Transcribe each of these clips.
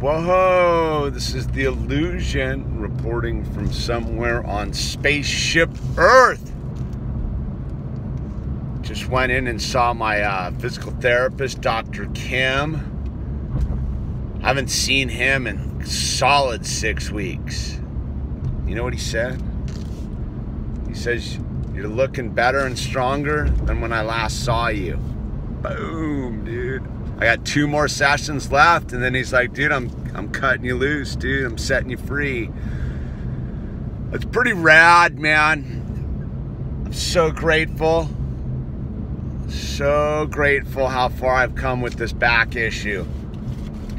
Whoa, this is the Illusion reporting from somewhere on spaceship Earth. Just went in and saw my physical therapist, Dr. Kim. Haven't seen him in solid 6 weeks. You know what he said? He says, "You're looking better and stronger than when I last saw you." Boom, dude. I got 2 more sessions left, and then he's like, "Dude, I'm cutting you loose, dude. I'm setting you free." It's pretty rad, man. I'm so grateful. So grateful how far I've come with this back issue.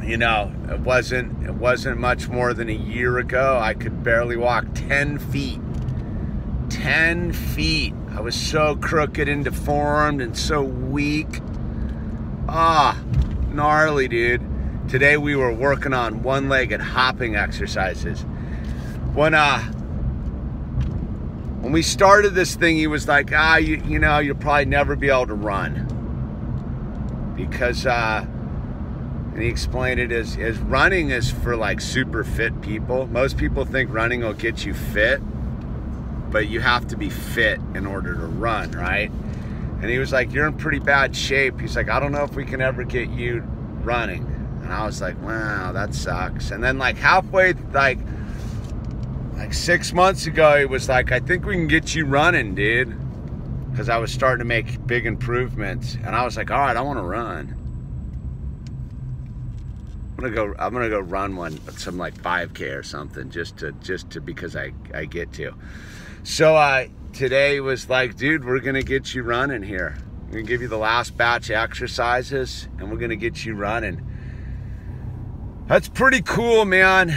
You know, it wasn't much more than a year ago. I could barely walk 10 feet. 10 feet. I was so crooked and deformed and so weak. Gnarly, dude. Today we were working on one-legged hopping exercises. When we started this thing, he was like, you know, you'll probably never be able to run. Because, and he explained it as running is for like super fit people. Most people think running will get you fit, but you have to be fit in order to run, right? And he was like, "You're in pretty bad shape." He's like, "I don't know if we can ever get you running." And I was like, "Wow, that sucks." And then like halfway, like 6 months ago, he was like, "I think we can get you running, dude." Because I was starting to make big improvements. And I was like, "All right, I want to run. I'm gonna go run some like 5K or something, just to because I get to." So today was like, "Dude, we're gonna get you running here. We're gonna give you the last batch of exercises, and we're gonna get you running." That's pretty cool, man.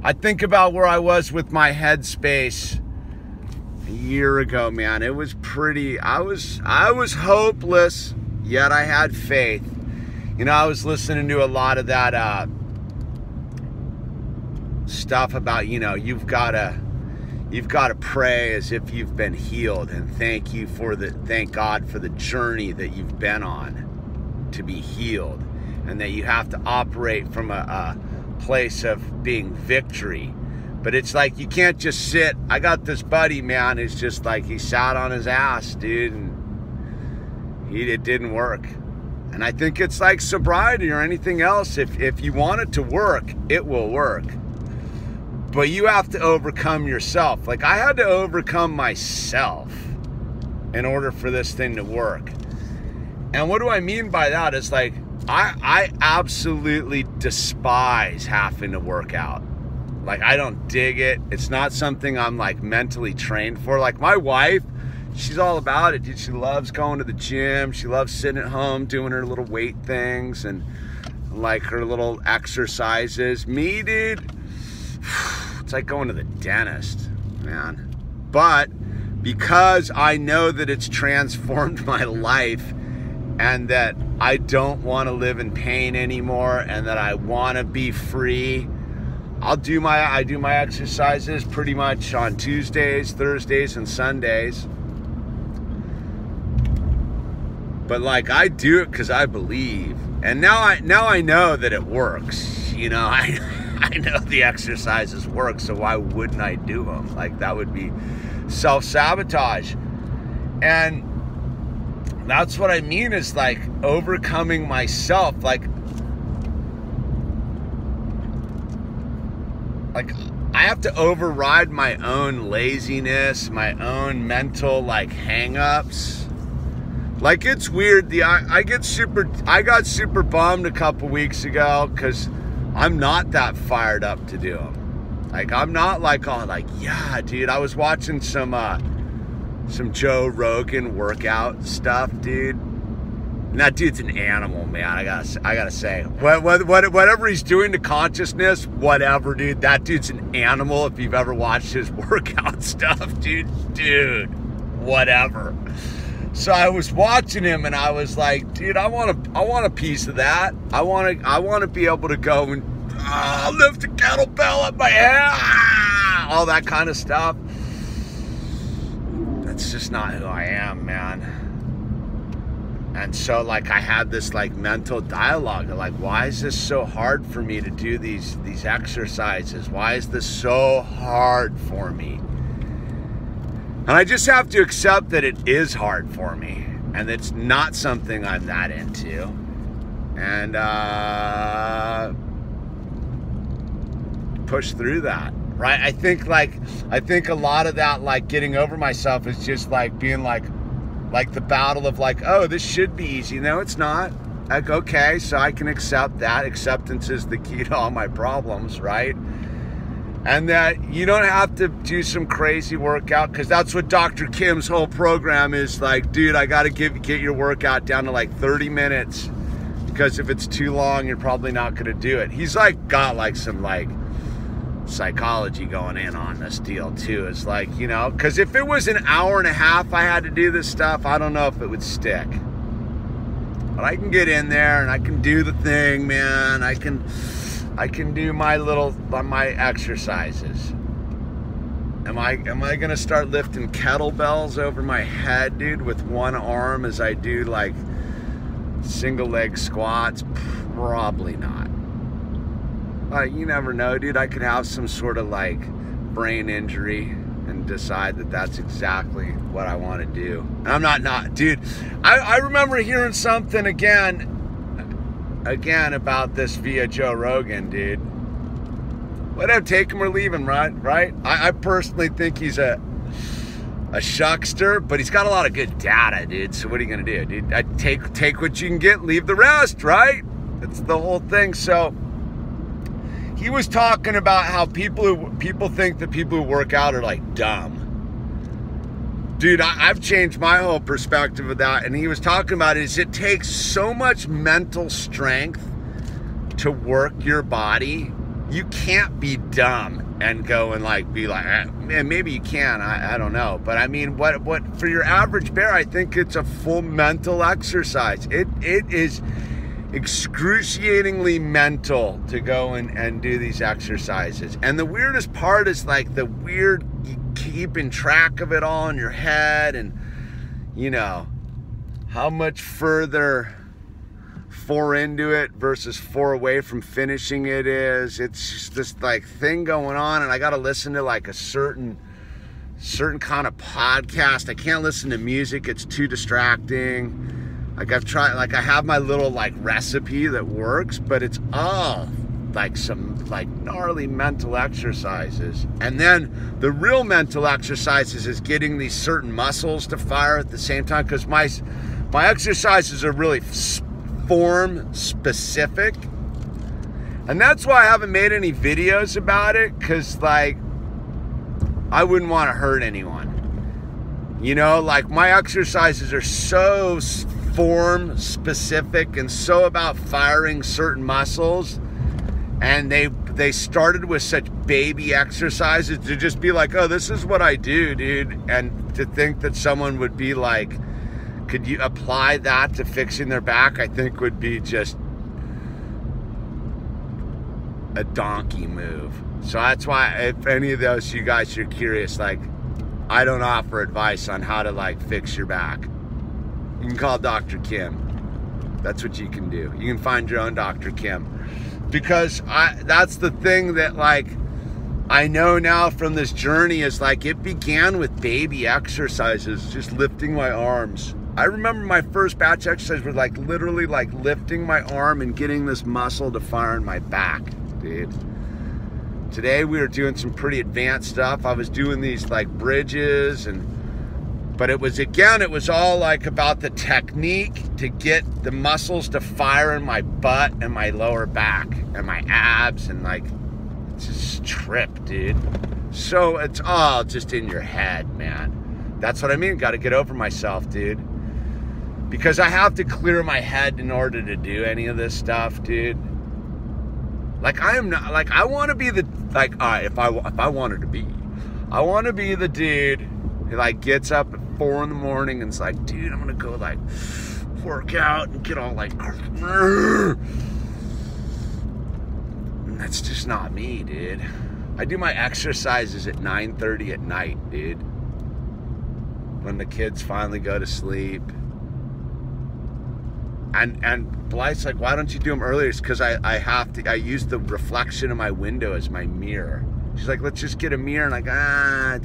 I think about where I was with my headspace a year ago, man. It was pretty. I was hopeless, yet I had faith. You know, I was listening to a lot of that stuff about, you know, you've got to pray as if you've been healed, and thank God for the journey that you've been on to be healed, and that you have to operate from a place of being victory. But it's like, you can't just sit. I got this buddy, man, who's just like, he sat on his ass, dude, and it didn't work. And I think it's like sobriety or anything else. If you want it to work, it will work. But you have to overcome yourself. Like, I had to overcome myself in order for this thing to work. And what do I mean by that? It's like, I absolutely despise having to work out. Like, I don't dig it. It's not something I'm like mentally trained for. Like, my wife, she's all about it, dude. She loves going to the gym. She loves sitting at home doing her little weight things and like her little exercises. Me, dude, it's like going to the dentist, man. But because I know that it's transformed my life, and that I don't want to live in pain anymore, and that I want to be free, I do my exercises pretty much on Tuesdays, Thursdays, and Sundays. But like, I do it because I believe. And now I know that it works. You know, I know the exercises work, so why wouldn't I do them? Like, that would be self-sabotage. And that's what I mean, is like overcoming myself. Like I have to override my own laziness, my own mental like hang-ups. Like, it's weird. I got super bummed a couple weeks ago because I'm not that fired up to do them. Like, I'm not like, oh, like, yeah, dude. I was watching some Joe Rogan workout stuff, dude. And that dude's an animal, man. I gotta say, whatever he's doing to consciousness, whatever, dude. That dude's an animal. If you've ever watched his workout stuff, dude, whatever. So I was watching him, and I was like, dude, I want a piece of that. I want to be able to go and lift a kettlebell up my head, all that kind of stuff. That's just not who I am, man. And so like I had this like mental dialogue of like, why is this so hard for me to do these exercises? Why is this so hard for me? And I just have to accept that it is hard for me, and it's not something I'm that into. And push through that, right? I think a lot of that, like getting over myself, is just like being like the battle of like, oh, this should be easy. No, it's not. Like, okay, so I can accept that. Acceptance is the key to all my problems, right? And that you don't have to do some crazy workout, because that's what Dr. Kim's whole program is like. Dude, I got to get your workout down to like 30 minutes, because if it's too long, you're probably not going to do it. He's like got like some like psychology going in on this deal too. It's like, you know, because if it was an hour and a half I had to do this stuff, I don't know if it would stick. But I can get in there and I can do the thing, man. I can do my exercises. Am I gonna start lifting kettlebells over my head, dude, with one arm as I do like single leg squats? Probably not. You never know, dude. I could have some sort of like brain injury and decide that that's exactly what I want to do. And I'm not, dude. I remember hearing something again about this via Joe Rogan, dude. Whatever, take him or leave him, right? I personally think he's a shuckster, but he's got a lot of good data, dude. So what are you gonna do, dude? I take what you can get, leave the rest, right? That's the whole thing. So he was talking about how people think that people who work out are like dumb. Dude, I've changed my whole perspective of that. And he was talking about it takes so much mental strength to work your body. You can't be dumb and go and like be like, man, maybe you can, I don't know. But I mean, what for your average bear, I think it's a full mental exercise. It is excruciatingly mental to go and do these exercises. And the weirdest part is like the weird keeping track of it all in your head, and you know how much further 4 into it versus 4 away from finishing it is. It's just this like thing going on, and I got to listen to like a certain kind of podcast. I can't listen to music, it's too distracting. Like I've tried, like I have my little like recipe that works, but it's all like some like gnarly mental exercises. And then the real mental exercises is getting these certain muscles to fire at the same time, because my exercises are really form specific. And that's why I haven't made any videos about it, because like I wouldn't want to hurt anyone. You know, like my exercises are so form specific and so about firing certain muscles, and they started with such baby exercises to just be like, oh, this is what I do, dude. And to think that someone would be like, could you apply that to fixing their back, I think would be just a donkey move. So that's why, if any of those you guys are curious, like I don't offer advice on how to like fix your back. You can call Dr. Kim. That's what you can do. You can find your own Dr. Kim. Because that's the thing that like I know now from this journey is like it began with baby exercises, just lifting my arms. I remember my first batch exercise was like literally like lifting my arm and getting this muscle to fire in my back, dude. Today we were doing some pretty advanced stuff. I was doing these like bridges, but it was all like about the technique to get the muscles to fire in my butt and my lower back and my abs, and like it's just trip, dude. So it's all just in your head, man. That's what I mean. Got to get over myself, dude. Because I have to clear my head in order to do any of this stuff, dude. Like I am not, like I want to be the, like, if I wanted to be, I want to be the dude who like gets up at 4 in the morning and it's like, dude, I'm gonna go like work out and get all like, and that's just not me, dude. I do my exercises at 9:30 at night, dude. When the kids finally go to sleep. And Blythe's like, why don't you do them earlier? It's because I use the reflection of my window as my mirror. She's like, let's just get a mirror. And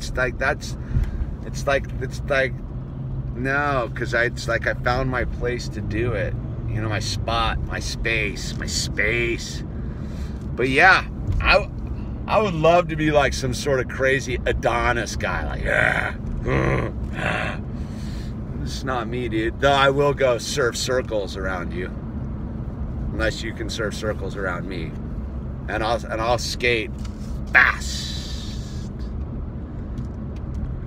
it's like, no, because it's like I found my place to do it. You know, my spot, my space. But yeah, I would love to be like some sort of crazy Adonis guy. Like, It's not me, dude. Though I will go surf circles around you. Unless you can surf circles around me. And I'll skate fast.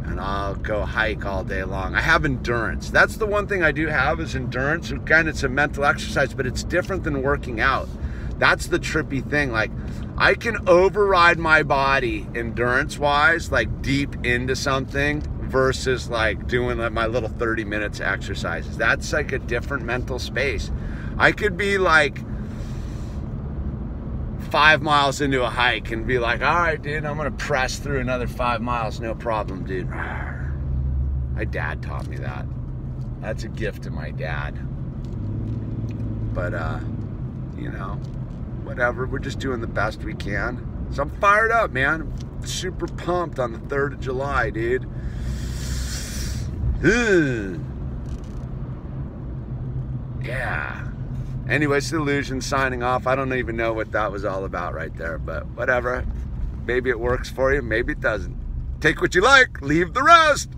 And I'll go hike all day long. I have endurance. That's the one thing I do have is endurance. Again, it's a mental exercise, but it's different than working out. That's the trippy thing. Like, I can override my body endurance-wise, like deep into something, versus like doing like my little 30 minutes exercises. That's like a different mental space. I could be like 5 miles into a hike and be like, all right, dude, I'm gonna press through another 5 miles, no problem, dude. My dad taught me that. That's a gift to my dad. But you know, whatever, we're just doing the best we can. So I'm fired up, man. I'm super pumped on the 3rd of July, dude. Yeah. Anyways, Illusion signing off. I don't even know what that was all about right there, but whatever. Maybe it works for you, maybe it doesn't. Take what you like, leave the rest.